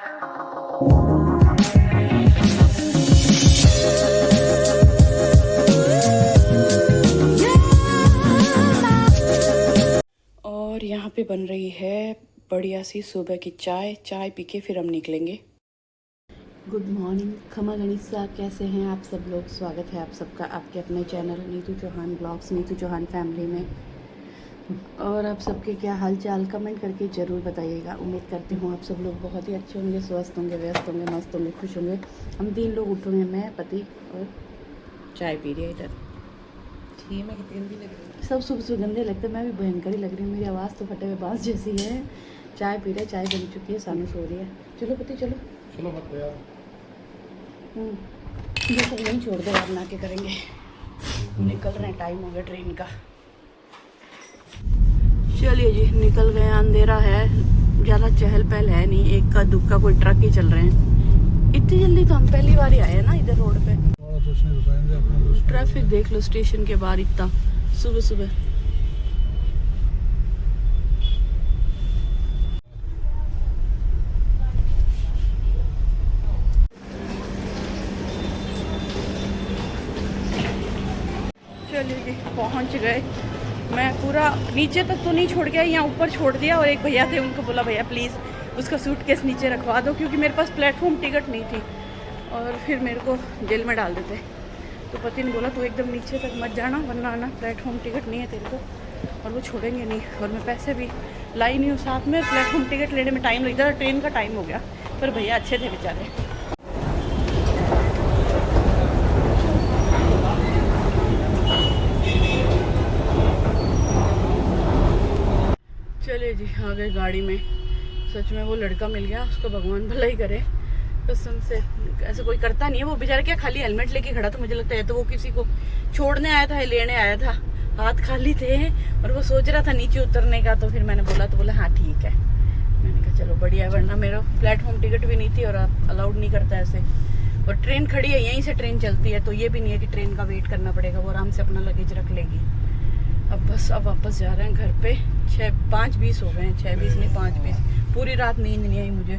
और यहाँ पे बन रही है बढ़िया सी सुबह की चाय पी के फिर हम निकलेंगे। गुड मॉर्निंग खमा गणिसा, कैसे हैं आप सब लोग। स्वागत है आप सबका आपके अपने channel Neetu Chauhan blogs, Neetu Chauhan family में। और आप सबके क्या हाल चाल कमेंट करके ज़रूर बताइएगा। उम्मीद करती हूँ आप सब लोग बहुत ही अच्छे होंगे, स्वस्थ होंगे, व्यस्त होंगे, मस्त होंगे, खुश होंगे। हम 3 लोग उठे हैं, मैं, पति और चाय पी रही है इधर। ठीक है, कितनी गंदी लग रही है। सब सुबह सुबह गंदे लगते हैं, मैं भी भयंकर ही लग रही हूँ। मेरी आवाज़ तो फटे हुए बांस जैसी है। चाय पी रहे, चाय बन चुकी है, सामने सो रही है। चलो पति चलो चलो मत यार। ये सब यहीं छोड़ दो, आप ना के करेंगे। निकल रहे हैं, टाइम हो गया ट्रेन का। चलिए जी निकल गए। अंधेरा है, ज़्यादा चहल पहल है नहीं, एक का दुक्का कोई ट्रक ही चल रहे हैं। इतनी जल्दी तो हम पहली बार ही आए हैं ना इधर रोड पे। ट्रैफिक देख लो स्टेशन के बाहर, इतना सुबह सुबह। चलिए जी पहुंच गए। मैं पूरा नीचे तक तो नहीं छोड़ गया, यहाँ ऊपर छोड़ दिया। और एक भैया थे, उनको बोला भैया प्लीज़ उसका सूटकेस नीचे रखवा दो, क्योंकि मेरे पास प्लेटफॉर्म टिकट नहीं थी और फिर मेरे को जेल में डाल देते। तो पति ने बोला तू एकदम नीचे तक मत जाना, वरना आना प्लेटफॉर्म टिकट नहीं है तेरे को और वो छोड़ेंगे नहीं। और मैं पैसे भी लाई नहीं हूँ साथ में, प्लेटफॉर्म टिकट लेने में टाइम लग जाता, ट्रेन का टाइम हो गया। पर भैया अच्छे थे बेचारे। चलिए जी आ गए गाड़ी में। सच में वो लड़का मिल गया, उसको भगवान भला ही करे कसम से। ऐसे कोई करता नहीं है, वो बेचारा क्या खाली हेलमेट लेके खड़ा था। मुझे लगता है तो वो किसी को छोड़ने आया था, लेने आया था। हाथ खाली थे और वो सोच रहा था नीचे उतरने का। तो फिर मैंने बोला, तो बोला हाँ ठीक है। मैंने कहा चलो बढ़िया, वरना मेरा प्लेटफॉर्म टिकट भी नहीं थी और अलाउड नहीं करता ऐसे। और ट्रेन खड़ी है, यहीं से ट्रेन चलती है, तो ये भी नहीं है कि ट्रेन का वेट करना पड़ेगा। वो आराम से अपना लगेज रख लेगी। अब बस अब वापस जा रहे हैं घर पे। 5:20 हो गए हैं, 6:20 नहीं 5:20। पूरी रात नींद नहीं आई मुझे,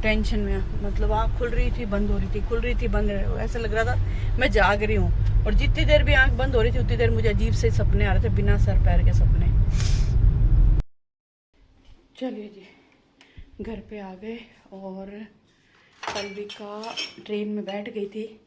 टेंशन में। मतलब आँख खुल रही थी, बंद हो रही थी, खुल रही थी, बंद। ऐसा लग रहा था मैं जाग रही हूँ। और जितनी देर भी आँख बंद हो रही थी उतनी देर मुझे अजीब से सपने आ रहे थे, बिना सर पैर के सपने। चलिए जी घर पे आ गए। और पल्विका ट्रेन में बैठ गई थी।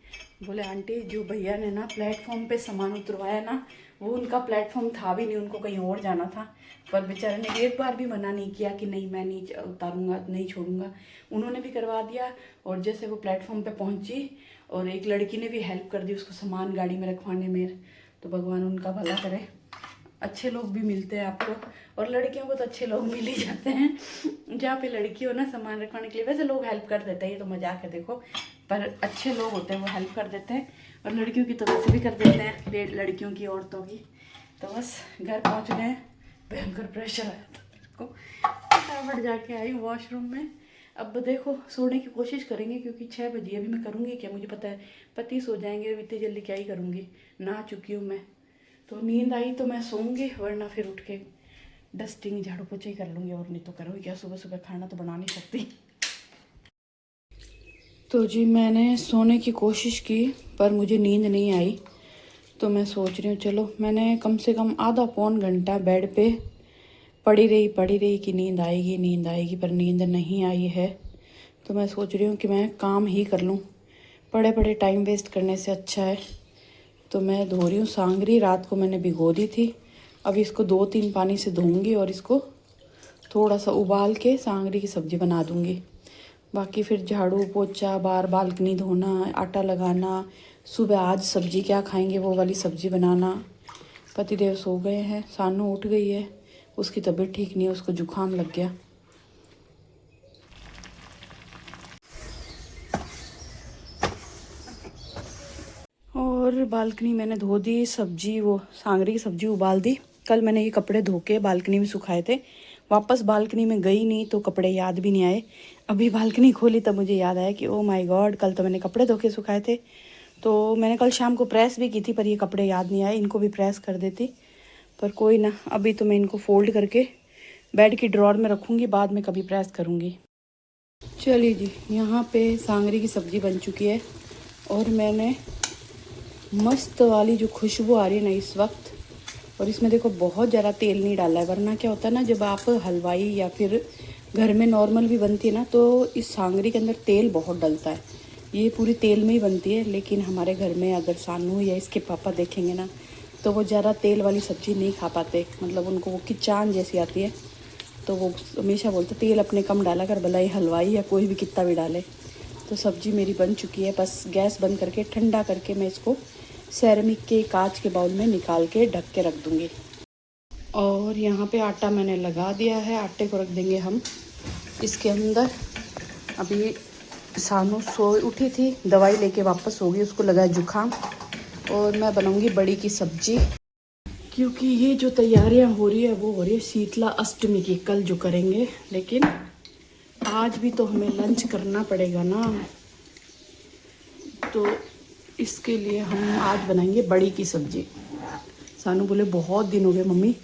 बोले आंटी जो भैया ने ना प्लेटफॉर्म पे सामान उतरवाया ना, वो उनका प्लेटफॉर्म था भी नहीं, उनको कहीं और जाना था। पर बेचारे ने एक बार भी मना नहीं किया कि नहीं मैं नहीं उतारूंगा, नहीं छोड़ूंगा। उन्होंने भी करवा दिया। और जैसे वो प्लेटफॉर्म पे पहुंची और एक लड़की ने भी हेल्प कर दी उसको सामान गाड़ी में रखवाने में। तो भगवान उनका भला करे। अच्छे लोग भी मिलते हैं आपको, और लड़कियों को तो अच्छे लोग मिल ही जाते हैं। जहाँ पे लड़की हो ना सामान रखवाने के लिए, वैसे लोग हेल्प कर देते हैं, ये तो मजाक है देखो, पर अच्छे लोग होते हैं वो हेल्प कर देते हैं। और लड़कियों की तो वैसे भी कर देते हैं, लड़कियों की औरतों की। तो बस घर पहुँच गए, भयंकर प्रेशर आया था मेरे को। फटाफट जाके आई वॉशरूम में। अब देखो सोने की कोशिश करेंगे, क्योंकि 6 बजे। अभी मैं करूँगी क्या मुझे पता है, पति सो जाएंगे, इतनी जल्दी क्या ही करूँगी, नहा चुकी हूँ मैं। तो नींद आई तो मैं सोऊंगी, वरना फिर उठ के डस्टिंग झाड़ू पोछा ही कर लूँगी। और नहीं तो करूँगी क्या, सुबह सुबह खाना तो बना नहीं सकती। तो जी मैंने सोने की कोशिश की पर मुझे नींद नहीं आई। तो मैं सोच रही हूँ चलो, मैंने कम से कम आधा पौन घंटा बेड पे पड़ी रही कि नींद आएगी, पर नींद नहीं आई है। तो मैं सोच रही हूँ कि मैं काम ही कर लूँ, पड़े पड़े टाइम वेस्ट करने से अच्छा है। तो मैं धो रही हूँ सांगरी, रात को मैंने भिगो दी थी। अब इसको 2-3 पानी से धोऊंगी और इसको थोड़ा सा उबाल के सांगरी की सब्ज़ी बना दूंगी। बाकी फिर झाड़ू पोछा, बाहर बालकनी धोना, आटा लगाना, सुबह आज सब्ज़ी क्या खाएंगे वो वाली सब्ज़ी बनाना। पतिदेव सो गए हैं, सानू उठ गई है, उसकी तबीयत ठीक नहीं है, उसको जुकाम लग गया। और बालकनी मैंने धो दी, सब्जी वो सांगरी की सब्ज़ी उबाल दी। कल मैंने ये कपड़े धो के बालकनी में सुखाए थे, वापस बालकनी में गई नहीं तो कपड़े याद भी नहीं आए। अभी बालकनी खोली तब मुझे याद आया कि ओ माय गॉड, कल तो मैंने कपड़े धो के सुखाए थे। तो मैंने कल शाम को प्रेस भी की थी, पर ये कपड़े याद नहीं आए, इनको भी प्रेस कर देती। पर कोई ना, अभी तो मैं इनको फोल्ड करके बेड की ड्रॉर में रखूँगी, बाद में कभी प्रेस करूँगी। चलिए जी, यहाँ पे सांगरी की सब्ज़ी बन चुकी है और मैंने मस्त वाली जो खुशबू आ रही है ना इस वक्त, और इसमें देखो बहुत ज़्यादा तेल नहीं डाला है, वरना क्या होता है ना, जब आप हलवाई या फिर घर में नॉर्मल भी बनती है ना तो इस सांगरी के अंदर तेल बहुत डलता है। ये पूरी तेल में ही बनती है, लेकिन हमारे घर में अगर सानू या इसके पापा देखेंगे ना तो वो ज़्यादा तेल वाली सब्ज़ी नहीं खा पाते, मतलब उनको वो किचान जैसी आती है। तो वो हमेशा बोलते तेल अपने कम डाला कर, भला ही हलवाई या कोई भी कितना भी डाले। तो सब्ज़ी मेरी बन चुकी है, बस गैस बंद करके ठंडा करके मैं इसको सेरेमिक के कांच के बाउल में निकाल के ढक के रख दूँगी। और यहाँ पे आटा मैंने लगा दिया है, आटे को रख देंगे हम इसके अंदर। अभी सानू सो उठी थी, दवाई लेके वापस हो गई, उसको लगा जुकाम। और मैं बनाऊँगी बड़ी की सब्ज़ी, क्योंकि ये जो तैयारियां हो रही है वो हो रही है शीतला अष्टमी की, कल जो करेंगे, लेकिन आज भी तो हमें लंच करना पड़ेगा ना। तो इसके लिए हम आज बनाएंगे बड़ी की सब्ज़ी। सानू बोले बहुत दिन हो गए मम्मी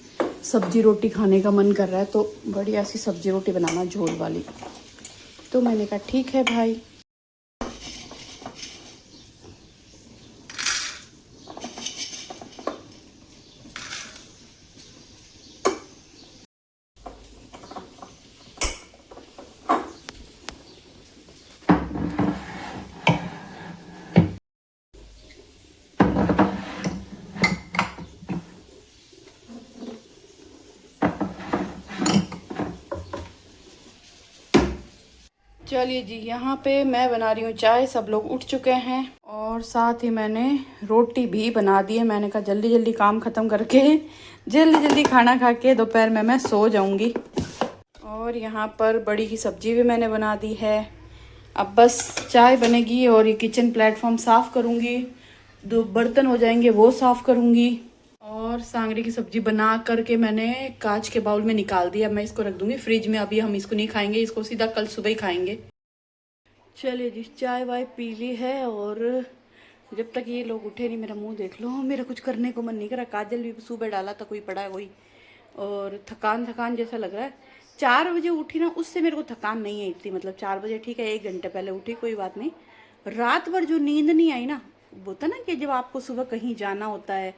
सब्जी रोटी खाने का मन कर रहा है, तो बढ़िया सी सब्जी रोटी बनाना झोल वाली। तो मैंने कहा ठीक है भाई। चलिए जी, यहाँ पे मैं बना रही हूँ चाय, सब लोग उठ चुके हैं और साथ ही मैंने रोटी भी बना दी है। मैंने कहा जल्दी जल्दी काम ख़त्म करके जल्दी जल्दी खाना खा के दोपहर में मैं सो जाऊँगी। और यहाँ पर बड़ी की सब्ज़ी भी मैंने बना दी है। अब बस चाय बनेगी और ये किचन प्लेटफॉर्म साफ़ करूँगी, 2 बर्तन हो जाएंगे वो साफ़ करूँगी। और सांगरी की सब्ज़ी बना करके मैंने कांच के बाउल में निकाल दिया, मैं इसको रख दूँगी फ्रिज में। अभी हम इसको नहीं खाएंगे, इसको सीधा कल सुबह ही खाएंगे। चलिए जी, चाय वाय पी ली है और जब तक ये लोग उठे नहीं, मेरा मुंह देख लो, मेरा कुछ करने को मन नहीं करा। काजल भी सुबह डाला था, कोई पड़ा है वही, और थकान थकान जैसा लग रहा है। 4 बजे उठी ना, उससे मेरे को थकान नहीं है इतनी, मतलब 4 बजे ठीक है, 1 घंटे पहले उठी कोई बात नहीं। रात भर जो नींद नहीं आई ना, बोलता ना कि जब आपको सुबह कहीं जाना होता है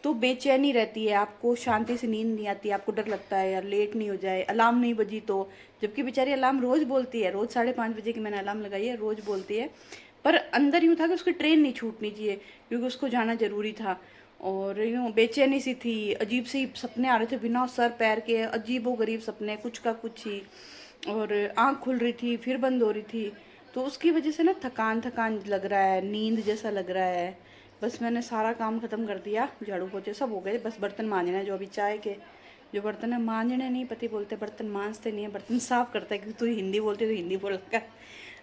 तो बेचैनी रहती है, आपको शांति से नींद नहीं आती, आपको डर लगता है यार लेट नहीं हो जाए, अलार्म नहीं बजी तो। जबकि बेचारी अलार्म रोज़ बोलती है, रोज़ 5:30 बजे की मैंने अलार्म लगाई है, रोज़ बोलती है। पर अंदर यूँ था कि उसकी ट्रेन नहीं छूटनी चाहिए, क्योंकि उसको जाना ज़रूरी था। और यूँ बेचैनी सी थी, अजीब से सपने आ रहे थे बिना सर पैर के, अजीबो गरीब सपने, कुछ का कुछ ही। और आँख खुल रही थी फिर बंद हो रही थी, तो उसकी वजह से ना थकान थकान लग रहा है, नींद जैसा लग रहा है। बस मैंने सारा काम ख़त्म कर दिया, झाड़ू पोछे सब हो गए, बस बर्तन मांजने हैं। जो अभी चाय के जो बर्तन है मांजने नहीं, पति बोलते बर्तन मांजते नहीं है, बर्तन साफ़ करता है, क्योंकि तू हिंदी बोलती है तो हिंदी बोल कर।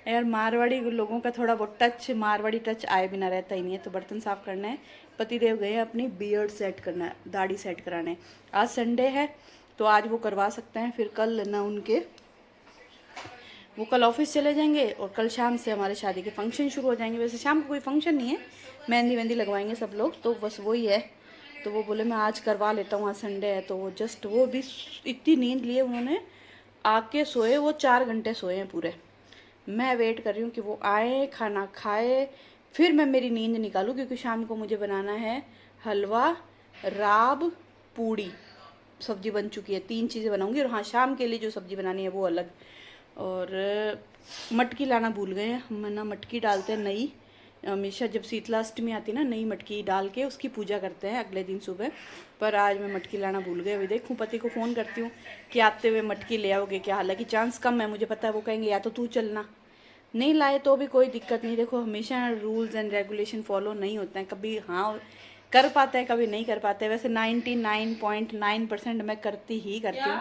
यार मारवाड़ी लोगों का थोड़ा बहुत टच, मारवाड़ी टच आए बिना रहता ही नहीं है। तो बर्तन साफ़ करना है, पतिदेव गए हैं अपनी बियर्ड सेट करना है, दाढ़ी सेट कराने। आज संडे है तो आज वो करवा सकते हैं, फिर कल ना उनके, वो कल ऑफिस चले जाएंगे और कल शाम से हमारे शादी के फंक्शन शुरू हो जाएंगे। वैसे शाम को कोई फंक्शन नहीं है, मेहंदी वेंदी लगवाएंगे सब लोग, तो बस वही है। तो वो बोले मैं आज करवा लेता हूँ, आज संडे है। तो वो जस्ट वो भी इतनी नींद लिए उन्होंने, आके सोए, वो 4 घंटे सोए हैं पूरे। मैं वेट कर रही हूँ कि वो आए, खाना खाए, फिर मैं मेरी नींद निकालूँ, क्योंकि शाम को मुझे बनाना है हलवा, राब, पूड़ी। सब्जी बन चुकी है, 3 चीज़ें बनाऊंगी। और हाँ, शाम के लिए जो सब्जी बनानी है वो अलग। और मटकी लाना भूल गए हैं हम ना, मटकी डालते हैं नई, हमेशा जब शीतलाष्टमी आती है ना, नई मटकी डाल के उसकी पूजा करते हैं अगले दिन सुबह। पर आज मैं मटकी लाना भूल गई। अभी देखूँ, पति को फ़ोन करती हूँ कि आते हुए मटकी ले आओगे क्या। हालांकि चांस कम है, मुझे पता है वो कहेंगे या तो तू चलना, नहीं लाए तो भी कोई दिक्कत नहीं। देखो हमेशा रूल्स एंड रेगुलेशन फॉलो नहीं होते हैं, कभी हाँ कर पाते हैं कभी नहीं कर पाते। वैसे 99.9% मैं करती ही करती हूँ।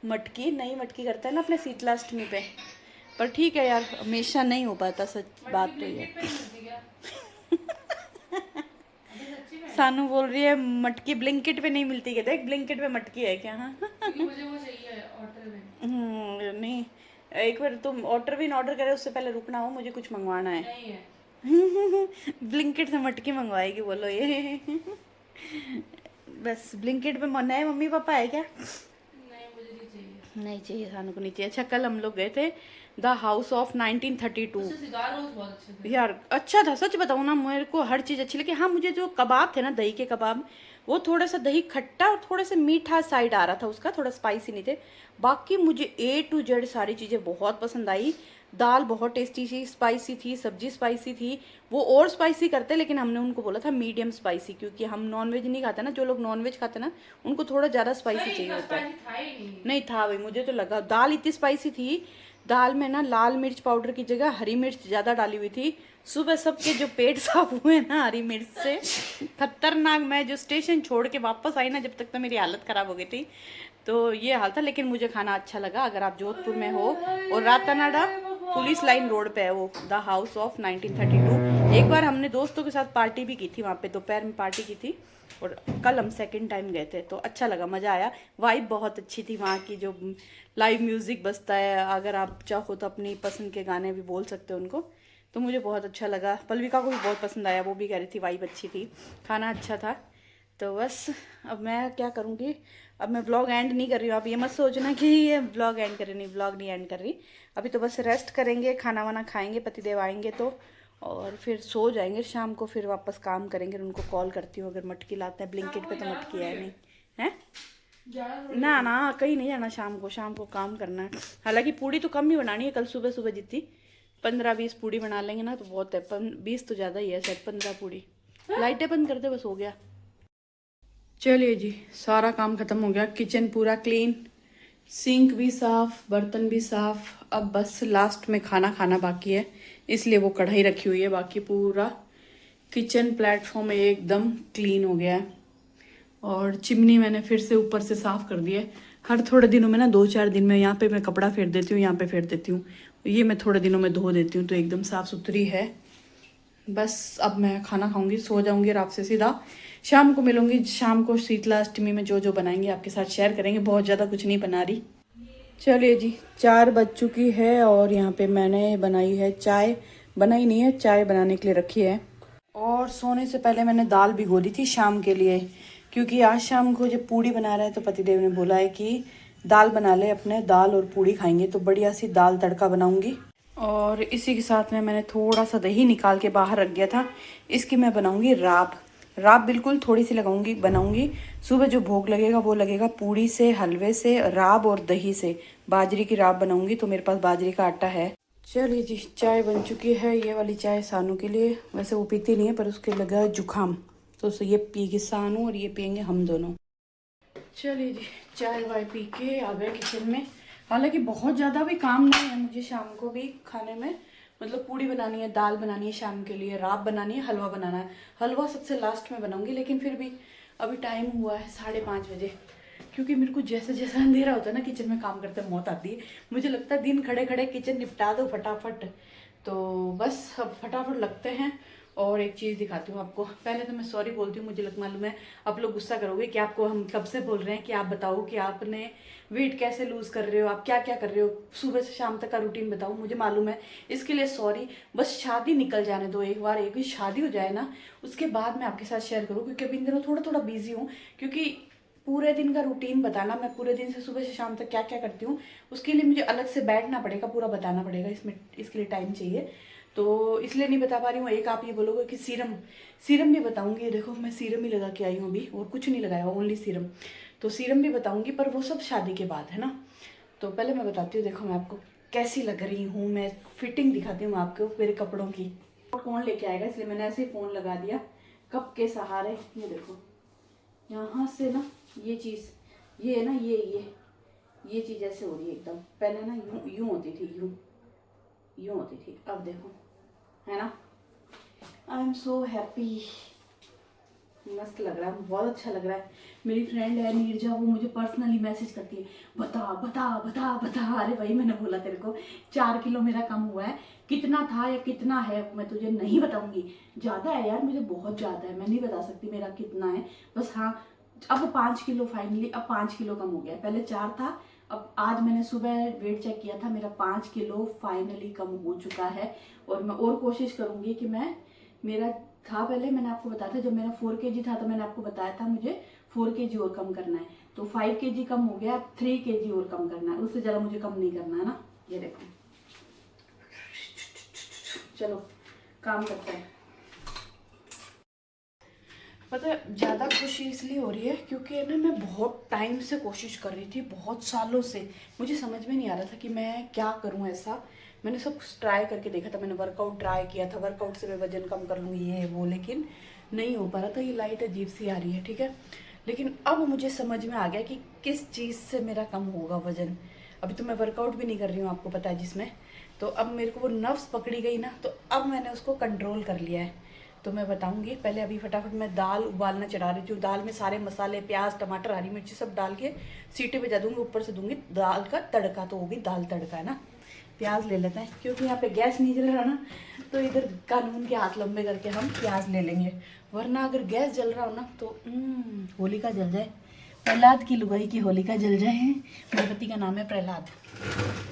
मटकी, नई मटकी करते हैं ना अपने शीतलाष्टमी पे। पर ठीक है यार, हमेशा नहीं हो पाता, सच बात तो ये सानू बोल रही है मटकी ब्लिंकिट पे नहीं मिलती, क्या देख ब्लिंकिट पे मटकी है क्या। हाँ मुझे वो चाहिए ऑर्डर में। नहीं, एक बार तुम ऑर्डर करे उससे पहले रुकना हो, मुझे कुछ मंगवाना है। नहीं है। ब्लिंकिट से मटकी मंगवाएगी बोलो ये। बस ब्लिंकिट पे नए मम्मी पापा है क्या। नहीं, मुझे नहीं चाहिए। नहीं चाहिए, सानू को नहीं चाहिए। अच्छा, कल हम लोग गए थे द हाउस ऑफ 1932। उससे सिगार रोज बहुत अच्छे थे। यार अच्छा था, सच बताऊँ ना, मेरे को हर चीज़ अच्छी लगी। हाँ, मुझे जो कबाब थे ना, दही के कबाब, वो थोड़ा सा दही खट्टा और थोड़ा सा मीठा साइड आ रहा था उसका, थोड़ा स्पाइसी नहीं थे। बाकी मुझे A to Z सारी चीज़ें बहुत पसंद आई। दाल बहुत टेस्टी थी, स्पाइसी थी, सब्जी स्पाइसी थी। वो और स्पाइसी करते, लेकिन हमने उनको बोला था मीडियम स्पाइसी, क्योंकि हम नॉनवेज नहीं खाते ना। जो लोग नॉनवेज खाते ना, उनको थोड़ा ज़्यादा स्पाइसी चाहिए होता है। था ही नहीं। नहीं था भाई, मुझे तो लगा दाल इतनी स्पाइसी थी। दाल में ना लाल मिर्च पाउडर की जगह हरी मिर्च ज़्यादा डाली हुई थी। सुबह सबके जो पेट साफ हुए ना हरी मिर्च से, खतरनाक। मैं जो स्टेशन छोड़ के वापस आई ना, जब तक तो मेरी हालत ख़राब हो गई थी। तो ये हाल था, लेकिन मुझे खाना अच्छा लगा। अगर आप जोधपुर में हो और रातानाडा पुलिस लाइन रोड पे है वो द हाउस ऑफ 1932। एक बार हमने दोस्तों के साथ पार्टी भी की थी वहाँ पे, दोपहर में पार्टी की थी। और कल हम सेकंड टाइम गए थे, तो अच्छा लगा, मज़ा आया। वाइब बहुत अच्छी थी वहाँ की। जो लाइव म्यूज़िक बजता है, अगर आप चाहो तो अपनी पसंद के गाने भी बोल सकते हो उनको। तो मुझे बहुत अच्छा लगा। पल्विका को भी बहुत पसंद आया, वो भी कह रही थी वाइब अच्छी थी, खाना अच्छा था। तो बस अब मैं क्या करूँगी, अब मैं ब्लॉग एंड नहीं कर रही हूँ। आप ये मत सोचना कि ये ब्लॉग एंड कर रही, नहीं, ब्लॉग नहीं एंड कर रही। अभी तो बस रेस्ट करेंगे, खाना वाना खाएंगे, पतिदेव आएंगे तो, और फिर सो जाएंगे। शाम को फिर वापस काम करेंगे। उनको कॉल करती हूँ, अगर मटकी लाते हैं। ब्लिंकिट पे तो मटकी है नहीं है ना। ना कहीं नहीं जाना शाम को, शाम को काम करना है। हालांकि पूड़ी तो कम ही बनानी है, कल सुबह सुबह जितनी 15-20 पूड़ी बना लेंगे ना तो बहुत है। 20 तो ज़्यादा ही है, शायद 15 पूड़ी। लाइटें बंद कर दे, बस हो गया। चलिए जी, सारा काम खत्म हो गया। किचन पूरा क्लीन, सिंक भी साफ, बर्तन भी साफ। अब बस लास्ट में खाना खाना बाकी है, इसलिए वो कढ़ाई रखी हुई है। बाकी पूरा किचन प्लेटफॉर्म एकदम क्लीन हो गया है। और चिमनी मैंने फिर से ऊपर से साफ कर दी है। हर थोड़े दिनों में ना, 2-4 दिन में, यहाँ पे मैं कपड़ा फेर देती हूँ, यहाँ पे फेर देती हूँ। ये मैं थोड़े दिनों में धो देती हूँ, तो एकदम साफ सुथरी है। बस अब मैं खाना खाऊंगी, सो जाऊंगी और आपसे सीधा शाम को मिलूंगी। शाम को शीतला अष्टमी में जो जो बनाएंगे आपके साथ शेयर करेंगे। बहुत ज़्यादा कुछ नहीं बना रही। चलिए जी, 4 बज चुकी है और यहाँ पे मैंने बनाई है चाय। बनाई नहीं है, चाय बनाने के लिए रखी है। और सोने से पहले मैंने दाल भिगो दी थी शाम के लिए, क्योंकि आज शाम को जब पूड़ी बना रहे हैं तो पतिदेव ने बोला है कि दाल बना ले अपने, दाल और पूड़ी खाएंगे। तो बढ़िया सी दाल तड़का बनाऊंगी। और इसी के साथ में मैंने थोड़ा सा दही निकाल के बाहर रख दिया था, इसकी मैं बनाऊंगी राब। राब बिल्कुल थोड़ी सी बनाऊंगी। सुबह जो भोग लगेगा वो लगेगा पूड़ी से, हलवे से, राब और दही से। बाजरे की राब बनाऊंगी, तो मेरे पास बाजरे का आटा है। चलिए जी, चाय बन चुकी है। ये वाली चाय सानू के लिए, वैसे वो पीती नहीं है, पर उसके लगा है जुकाम, तो उसे ये पिएगी सानू और ये पियेंगे हम दोनों। चलिए जी, चाय वाय पी के आ गए किचन में। हालांकि बहुत ज़्यादा भी काम नहीं है मुझे शाम को भी खाने में। मतलब पूड़ी बनानी है, दाल बनानी है शाम के लिए, राब बनानी है, हलवा बनाना है। हलवा सबसे लास्ट में बनाऊंगी, लेकिन फिर भी अभी टाइम हुआ है 5:30 बजे। क्योंकि मेरे को जैसे जैसा अंधेरा होता है ना, किचन में काम करते मौत आती है। मुझे लगता है दिन खड़े खड़े किचन निपटा दो फटाफट। तो बस अब फटाफट लगते हैं। और एक चीज़ दिखाती हूँ आपको। पहले तो मैं सॉरी बोलती हूँ, मुझे मालूम है आप लोग गुस्सा करोगे कि आपको हम कब से बोल रहे हैं कि आप बताओ कि आपने वेट कैसे लूज़ कर रहे हो, आप क्या क्या कर रहे हो, सुबह से शाम तक का रूटीन बताओ। मुझे मालूम है, इसके लिए सॉरी। बस शादी निकल जाने दो, एक बार एक ही शादी हो जाए ना, उसके बाद मैं आपके साथ शेयर करूँ। क्योंकि अभी इन दिनों थोड़ा थोड़ा बिजी हूँ, क्योंकि पूरे दिन का रूटीन बताना, मैं पूरे दिन से सुबह से शाम तक क्या क्या करती हूँ, उसके लिए मुझे अलग से बैठना पड़ेगा, पूरा बताना पड़ेगा। इसके लिए टाइम चाहिए, तो इसलिए नहीं बता पा रही हूँ। एक आप ये बोलोगे कि सीरम भी बताऊंगी। देखो मैं सीरम ही लगा के आई हूँ अभी, और कुछ नहीं लगाया, ओनली सीरम। तो सीरम भी बताऊंगी, पर वो सब शादी के बाद है ना। तो पहले मैं बताती हूँ, देखो मैं आपको कैसी लग रही हूँ, मैं फिटिंग दिखाती हूँ आपको मेरे कपड़ों की। कौन लेके आएगा, इसलिए मैंने ऐसे ही फ़ोन लगा दिया कप के सहारे। ये देखो, यहाँ से ना ये चीज़, ये है ना, ये चीज़ ऐसे हो रही है एकदम। पहले ना यूं होती थी, यूं होती थी, अब देखो, है ना। आई एम सो हैप्पी, मस्त लग रहा है, बहुत अच्छा लग रहा है। मेरी फ्रेंड है नीरजा, वो मुझे पर्सनली मैसेज करती है, बता बता बता बता। अरे भाई, मैंने बोला तेरे को 4 किलो मेरा कम हुआ है, कितना था या कितना है मैं तुझे नहीं बताऊंगी। ज़्यादा है यार, मुझे बहुत ज़्यादा है, मैं नहीं बता सकती मेरा कितना है। बस हाँ, अब 5 किलो फाइनली, अब 5 किलो कम हो गया। पहले 4 था, अब आज मैंने सुबह वेट चेक किया था, मेरा 5 किलो फाइनली कम हो चुका है। और मैं और कोशिश करूंगी कि मेरा था पहले, मैंने आपको बताया था, जब मेरा 4 kg था तो मैंने आपको बताया था मुझे 4 kg और कम करना है। तो 5 kg कम हो गया, 3 kg और कम करना है, उससे ज़्यादा मुझे कम नहीं करना है ना। ये देखो, चलो काम करते हैं। पता है ज़्यादा खुशी इसलिए हो रही है क्योंकि ना मैं बहुत टाइम से कोशिश कर रही थी, बहुत सालों से। मुझे समझ में नहीं आ रहा था कि मैं क्या करूं ऐसा। मैंने सब कुछ ट्राई करके देखा था, मैंने वर्कआउट ट्राई किया था, वर्कआउट से मैं वजन कम कर लूँगी ये वो, लेकिन नहीं हो पा रहा था। ये लाइट अजीब सी आ रही है, ठीक है। लेकिन अब मुझे समझ में आ गया कि किस चीज़ से मेरा कम होगा वजन। अभी तो मैं वर्कआउट भी नहीं कर रही हूँ, आपको पता है, जिसमें तो अब मेरे को वो नर्व्स पकड़ी गई ना, तो अब मैंने उसको कंट्रोल कर लिया है। तो मैं बताऊंगी। पहले अभी फटाफट मैं दाल उबालना चढ़ा रही थी। दाल में सारे मसाले, प्याज, टमाटर, हरी मिर्ची सब डाल के सीटी बजा दूंगी, ऊपर से दूंगी दाल का तड़का, तो होगी दाल तड़का, है ना। प्याज ले लेते हैं क्योंकि यहाँ पे गैस नहीं जल रहा ना, तो इधर कानून के हाथ लंबे करके हम प्याज ले लेंगे, वरना अगर गैस जल रहा हो ना तो होलिका जल जाए। प्रहलाद की लुगाई की होलिका जल जाए। मेरे पति का नाम है प्रहलाद,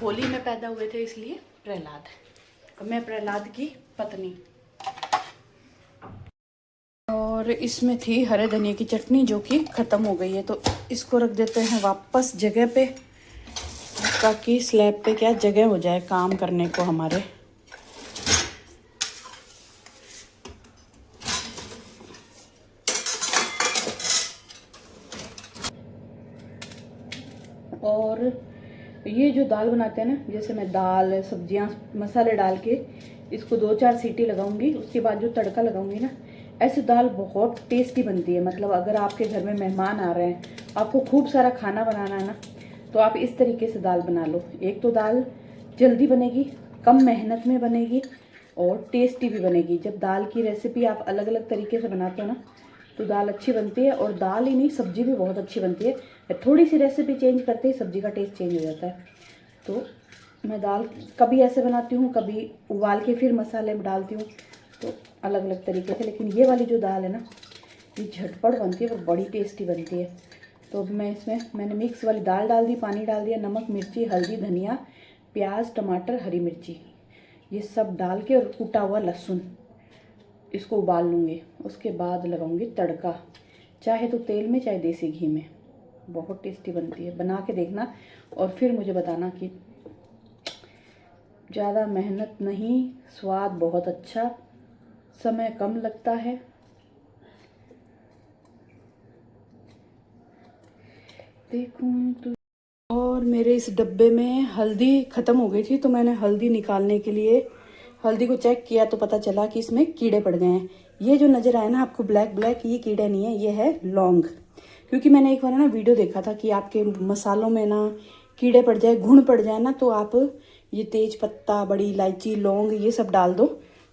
होली में पैदा हुए थे इसलिए प्रहलाद। मैं प्रहलाद की पत्नी। और इसमें थी हरे धनिया की चटनी जो कि ख़त्म हो गई है, तो इसको रख देते हैं वापस जगह पे, ताकि स्लैब पे क्या जगह हो जाए काम करने को हमारे। और ये जो दाल बनाते हैं ना, जैसे मैं दाल, सब्जियां, मसाले डाल के इसको 2-4 सीटी लगाऊंगी, उसके बाद जो तड़का लगाऊंगी ना, ऐसे दाल बहुत टेस्टी बनती है। मतलब अगर आपके घर में मेहमान आ रहे हैं, आपको खूब सारा खाना बनाना है ना, तो आप इस तरीके से दाल बना लो। एक तो दाल जल्दी बनेगी, कम मेहनत में बनेगी और टेस्टी भी बनेगी। जब दाल की रेसिपी आप अलग अलग तरीके से बनाते हो ना, तो दाल अच्छी बनती है। और दाल ही नहीं, सब्जी भी बहुत अच्छी बनती है। थोड़ी सी रेसिपी चेंज करते ही सब्जी का टेस्ट चेंज हो जाता है। तो मैं दाल कभी ऐसे बनाती हूँ, कभी उबाल के फिर मसाले में डालती हूँ, तो अलग अलग तरीके से। लेकिन ये वाली जो दाल है ना, ये झटपट बनती है और बड़ी टेस्टी बनती है। तो अब मैं इसमें मैंने मिक्स वाली दाल डाल दी, पानी डाल दिया, नमक, मिर्ची, हल्दी, धनिया, प्याज, टमाटर, हरी मिर्ची, ये सब डाल के, और कूटा हुआ लहसुन, इसको उबाल लूँगी। उसके बाद लगाऊंगी तड़का, चाहे तो तेल में चाहे देसी घी में। बहुत टेस्टी बनती है, बना के देखना और फिर मुझे बताना कि ज़्यादा मेहनत नहीं, स्वाद बहुत अच्छा, समय कम लगता है। देखूं तो, और मेरे इस डब्बे में हल्दी ख़त्म हो गई थी, तो मैंने हल्दी निकालने के लिए हल्दी को चेक किया, तो पता चला कि इसमें कीड़े पड़ गए हैं। ये जो नज़र आए ना आपको ब्लैक ब्लैक, ये कीड़े नहीं है, ये है लौंग। क्योंकि मैंने एक बार ना वीडियो देखा था कि आपके मसालों में ना कीड़े पड़ जाए, घुन पड़ जाए ना, तो आप ये तेज पत्ता, बड़ी इलायची, लौंग, ये सब डाल दो,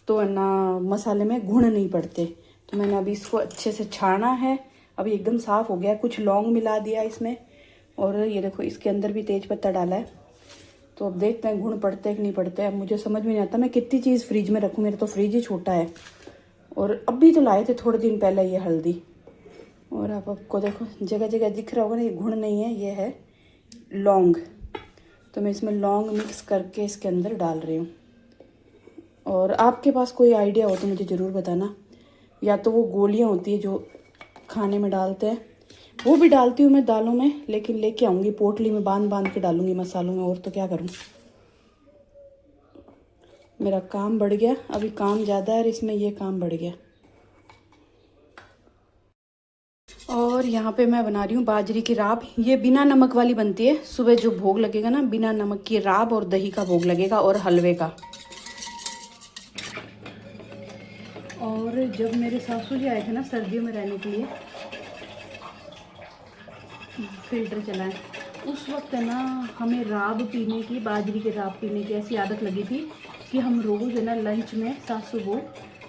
तो ना मसाले में घुन नहीं पड़ते। तो मैंने अभी इसको अच्छे से छाना है, अभी एकदम साफ़ हो गया। कुछ लौंग मिला दिया इसमें, और ये देखो इसके अंदर भी तेज पत्ता डाला है। तो अब देखते हैं घुन पड़ते हैं कि नहीं पड़ते। अब मुझे समझ में नहीं आता मैं कितनी चीज़ फ्रिज में रखूँ, मेरा तो फ्रिज ही छोटा है। और अभी तो लाए थे थोड़े दिन पहले ये हल्दी, और आप आपको देखो जगह जगह दिख रहा होगा ना, ये घुन नहीं है, ये है लौंग। तो मैं इसमें लौंग मिक्स करके इसके अंदर डाल रही हूँ। और आपके पास कोई आइडिया हो तो मुझे ज़रूर बताना। या तो वो गोलियाँ होती है जो खाने में डालते हैं, वो भी डालती हूँ मैं दालों में, लेकिन लेके आऊँगी पोटली में, बांध बांध के डालूँगी मसालों में, और तो क्या करूँ। मेरा काम बढ़ गया, अभी काम ज़्यादा है और इसमें ये काम बढ़ गया। और यहाँ पे मैं बना रही हूँ बाजरी की राब। ये बिना नमक वाली बनती है, सुबह जो भोग लगेगा ना, बिना नमक की राब और दही का भोग लगेगा और हलवे का। और जब मेरे सासू जी आए थे ना सर्दियों में रहने के लिए, फिल्टर चलाएं, उस वक्त है ना हमें राब पीने की, बाजरी के राब पीने की ऐसी आदत लगी थी कि हम रोज़ है ना लंच में सासू वो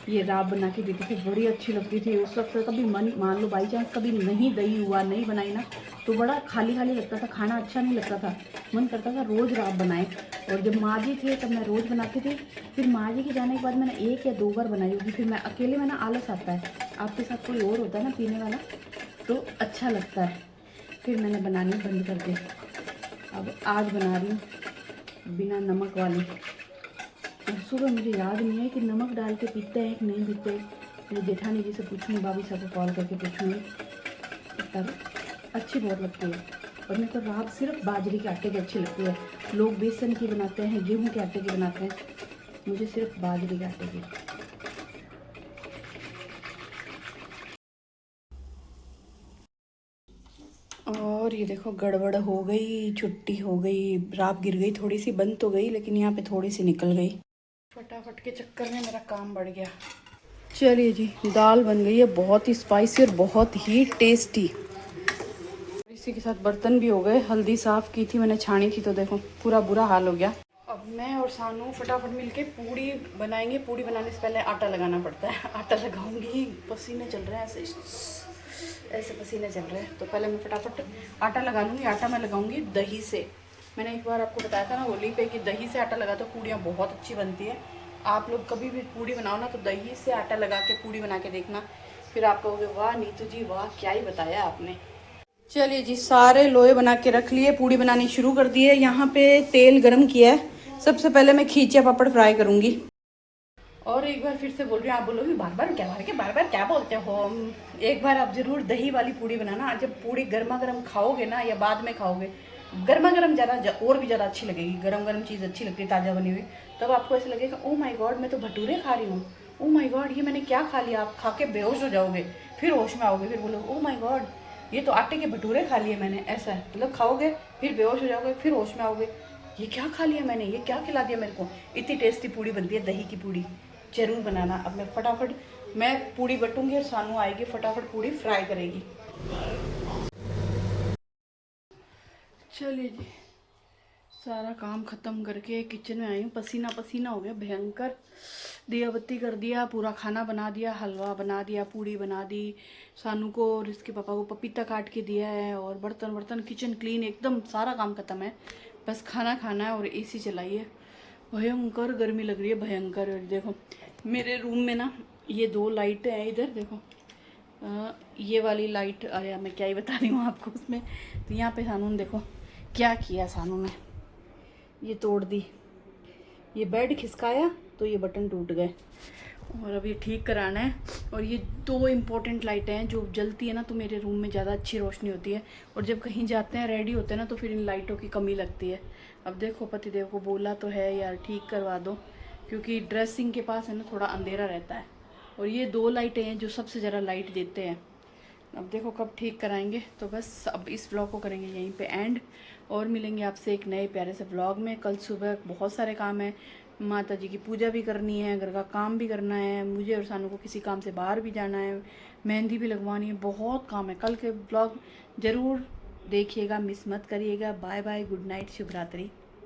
ये राब बना के देती थी, बड़ी अच्छी लगती थी। उस वक्त कभी मन मान लो बाई चांस कभी नहीं दही हुआ, नहीं बनाई ना, तो बड़ा खाली खाली लगता था, खाना अच्छा नहीं लगता था, मन करता था रोज़ राब बनाए। और जब माँ जी थे तब मैं रोज़ बनाती थी। फिर माँ जी के जाने के बाद मैंने 1 या 2 बार बनाई होगी। फिर मैं अकेले में ना आलस आता है, आपके साथ कोई और होता है ना पीने वाला, तो अच्छा लगता है। फिर मैंने बनानी बंद कर दी। अब आज बना रही हूँ बिना नमक वाली। सुबह मुझे याद नहीं है कि नमक डाल के पीते हैं कि नहीं पीते। मेरी जेठानी जी से पूछूँगी, भाभी साहब को कॉल करके पूछूँगी, तब अच्छी बहुत लगती है। और मेरे को राब सिर्फ बाजरे के आटे की अच्छी लगती है। लोग बेसन की बनाते हैं, गेहूं के आटे की बनाते हैं, मुझे सिर्फ बाजरे के आटे की। और ये देखो गड़बड़ हो गई, छुट्टी हो गई, राब गिर गई, थोड़ी सी बंद तो गई लेकिन यहाँ पे थोड़ी सी निकल गई। फटाफट के चक्कर में मेरा काम बढ़ गया। चलिए जी, दाल बन गई है, बहुत ही स्पाइसी और बहुत ही टेस्टी। इसी के साथ बर्तन भी हो गए, हल्दी साफ़ की थी मैंने, छानी थी तो देखो पूरा बुरा हाल हो गया। अब मैं और सानू फटाफट मिलके पूड़ी बनाएंगे। पूड़ी बनाने से पहले आटा लगाना पड़ता है। आटा लगाऊंगी, पसीने चल रहे हैं ऐसे पसीने चल रहे हैं। तो पहले मैं फटाफट आटा लगा लूँगी। आटा मैं लगाऊंगी दही से। मैंने एक बार आपको बताया था ना होली पे कि दही से आटा लगा तो पूड़ियाँ बहुत अच्छी बनती है। आप लोग कभी भी पूड़ी बनाओ ना तो दही से आटा लगा के पूड़ी बना के देखना, फिर आप कहोगे वाह नीतू जी वाह, क्या ही बताया आपने। चलिए जी, सारे लोहे बना के रख लिए, पूड़ी बनानी शुरू कर दी है। यहाँ पे तेल गरम किया है। सबसे पहले मैं खींचे पापड़ फ्राई करूँगी। और एक बार फिर से बोल रही हूँ, आप बोलोगे बार बार क्या बोलते हो। एक बार आप ज़रूर दही वाली पूड़ी बनाना। जब पूड़ी गर्मा गर्म खाओगे ना या बाद में खाओगे, गर्मा गर्म ज़्यादा और भी ज़्यादा अच्छी लगेगी। गरम गरम चीज़ अच्छी लगती है ताज़ा बनी हुई। तब आपको ऐसा लगेगा ओ माय गॉड मैं तो भटूरे खा रही हूँ, ओ माय गॉड ये मैंने क्या खा लिया। आप खा के बेहोश हो जाओगे, फिर होश में आओगे, फिर बोलोगे ओ माय गॉड ये तो आटे के भटूरे खा लिए मैंने। ऐसा है, मतलब खाओगे फिर बेहोश हो जाओगे, फिर होश में आओगे, ये क्या खा लिया मैंने, ये क्या खिला दिया मेरे को। इतनी टेस्टी पूड़ी बनती है दही की पूड़ी, जरूर बनाना। अब मैं फटाफट पूड़ी बटूंगी और सानू आएगी, फटाफट पूड़ी फ्राई करेगी। चलिए जी, सारा काम ख़त्म करके किचन में आई हूँ। पसीना पसीना हो गया भयंकर। दिया बत्ती कर दिया, पूरा खाना बना दिया, हलवा बना दिया, पूड़ी बना दी, सानू को और इसके पापा को पपीता काट के दिया है, और बर्तन वर्तन किचन क्लीन, एकदम सारा काम खत्म है। बस खाना खाना है और एसी चलाई है। भयंकर गर्मी लग रही है, भयंकर। देखो मेरे रूम में ना ये 2 लाइटें हैं, इधर देखो ये वाली लाइट, अरे मैं क्या ही बता रही हूँ आपको उसमें। तो यहाँ पे सानू ने देखो क्या किया, सानू ने ये तोड़ दी, ये बेड खिसकाया तो ये बटन टूट गए, और अब ये ठीक कराना है। और ये 2 इम्पोर्टेंट लाइटें हैं जो जलती है ना तो मेरे रूम में ज़्यादा अच्छी रोशनी होती है, और जब कहीं जाते हैं रेडी होते हैं ना तो फिर इन लाइटों की कमी लगती है। अब देखो पतिदेव को बोला तो है यार ठीक करवा दो, क्योंकि ड्रेसिंग के पास है ना थोड़ा अंधेरा रहता है, और ये 2 लाइटें हैं जो सबसे ज़्यादा लाइट देते हैं। अब देखो कब ठीक कराएंगे। तो बस अब इस व्लॉग को करेंगे यहीं पे एंड, और मिलेंगे आपसे एक नए प्यारे से व्लॉग में। कल सुबह बहुत सारे काम है, माता जी की पूजा भी करनी है, घर का काम भी करना है, मुझे और सानू को किसी काम से बाहर भी जाना है, मेहंदी भी लगवानी है, बहुत काम है। कल के व्लॉग ज़रूर देखिएगा, मिस मत करिएगा। बाय बाय, गुड नाइट, शुभ रात्रि।